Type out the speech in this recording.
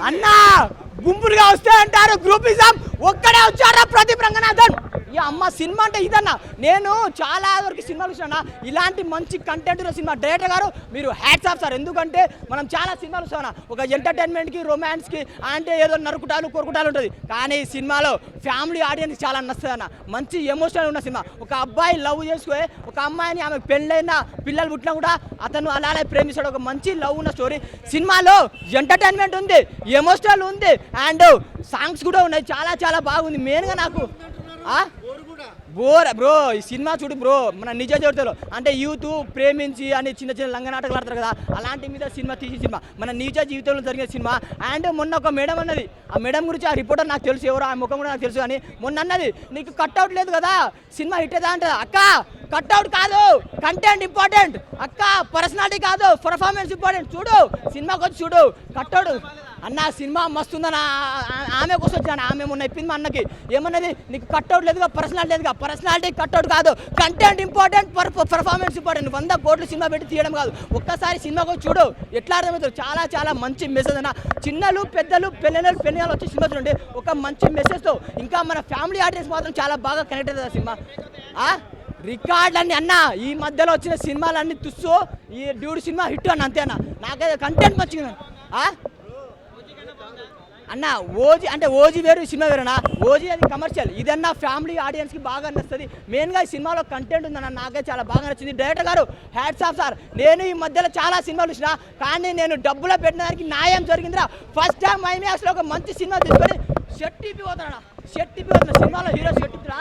అన్నా గుంపులుగా వస్తే అంటారు గ్రూపిజం, ఒక్కడే వచ్చారా ప్రదీప్ రంగనాథన్. ఈ అమ్మ సినిమా అంటే ఇదన్నా. నేను చాలా వరకు సినిమాలు చూసినా, ఇలాంటి మంచి కంటెంట్ ఉన్న సినిమా డైరెక్టర్ గారు మీరు హ్యాట్స్ ఆఫ్ సార్. ఎందుకంటే మనం చాలా సినిమాలు చూసాం, ఒక ఎంటర్టైన్మెంట్కి రొమాన్స్కి అంటే ఏదో నరుకుటాలు కొరుకుటాలు ఉంటుంది, కానీ ఈ సినిమాలో ఫ్యామిలీ ఆడియన్స్ చాలా నచ్చుతుంది అన్న. మంచి ఎమోషనల్ ఉన్న సినిమా. ఒక అబ్బాయి లవ్ చేసుకుని ఒక అమ్మాయిని, ఆమె పెళ్ళైనా పిల్లలు పుట్టినా కూడా అతను అలానే ప్రేమిస్తాడు. ఒక మంచి లవ్ ఉన్న స్టోరీ సినిమాలో. ఎంటర్టైన్మెంట్ ఉంది, ఎమోషనల్ ఉంది, అండ్ సాంగ్స్ కూడా ఉన్నాయి. చాలా చాలా బాగుంది. మెయిన్గా నాకు బోర్ బ్రో ఈ సినిమా చూడు బ్రో, మన నిజ జీవితంలో అంటే యూత్ ప్రేమించి అని చిన్న చిన్న లంగ నాటకాలు ఆడతారు కదా, అలాంటి మీద సినిమా తీసిన సినిమా, మన నిజ జీవితంలో జరిగిన సినిమా. అండ్ మొన్న ఒక మేడం అన్నది, ఆ మేడం గురించి ఆ రిపోర్టర్ నాకు తెలుసు, ఎవరో ఆ ముఖం కూడా నాకు తెలుసు, కానీ మొన్న అన్నది నీకు కట్అవుట్ లేదు కదా సినిమా హిట్ అవుతా అంటే, అక్క కట్అవుట్ కాదు కంటెంట్ ఇంపార్టెంట్ అక్క, పర్సనాలిటీ కాదు పర్ఫార్మెన్స్ ఇంపార్టెంట్. చూడు సినిమాకి వచ్చి చూడు కట్అవుట్ అన్న, సినిమా మస్తుందన్న. ఆమె కోసం వచ్చాను, ఆమె మొన్న చెప్పింది మా అన్నకి, ఏమన్నది నీకు కట్అవుట్ లేదుగా పర్సనాలిటీ లేదుగా, పర్సనాలిటీ కట్అవుట్ కాదు కంటెంట్ ఇంపార్టెంట్, పర్ఫార్మెన్స్ ఇంపార్టెంట్. 100 కోట్లు సినిమా పెట్టి తీయడం కాదు, ఒక్కసారి సినిమాకి వచ్చి చూడు ఎట్లా అర్థమవుతుంది. చాలా చాలా మంచి మెసేజ్ అన్న. చిన్నలు పెద్దలు పెళ్ళిళ్ళు వచ్చి సినిమా చూడండి, ఒక మంచి మెసేజ్తో. ఇంకా మన ఫ్యామిలీ ఆడియన్స్ మాత్రం చాలా బాగా కనెక్ట్ అవుతుంది ఆ సినిమా. రికార్డులన్నీ అన్న, ఈ మధ్యలో వచ్చిన సినిమాలన్నీ తుస్సు, ఈ డ్యూడ్ సినిమా హిట్ అన్న, అంతేనా. నాకైతే కంటెంట్ మంచిగా అన్న. ఓజీ అంటే ఓజీ వేరు, సినిమా వేరేనా. ఓజీ అది కమర్షియల్, ఇదన్నా ఫ్యామిలీ ఆడియన్స్కి బాగా నచ్చుతుంది. మెయిన్గా ఈ సినిమాలో కంటెంట్ ఉందన్న, నాకే చాలా బాగా నచ్చింది. డైరెక్టర్ గారు హ్యాట్స్ ఆఫ్ సార్. నేను ఈ మధ్యలో చాలా సినిమాలు చూసిన, కానీ నేను డబ్బులో పెట్టిన దానికి న్యాయం జరిగిందిరా. ఫస్ట్ టైం ఐమాక్స్లో ఒక మంచి సినిమా తీసుకొని షర్ట్ ఇప్పి పోతాను సినిమాలో హీరో షర్ట్ ఇప్పురా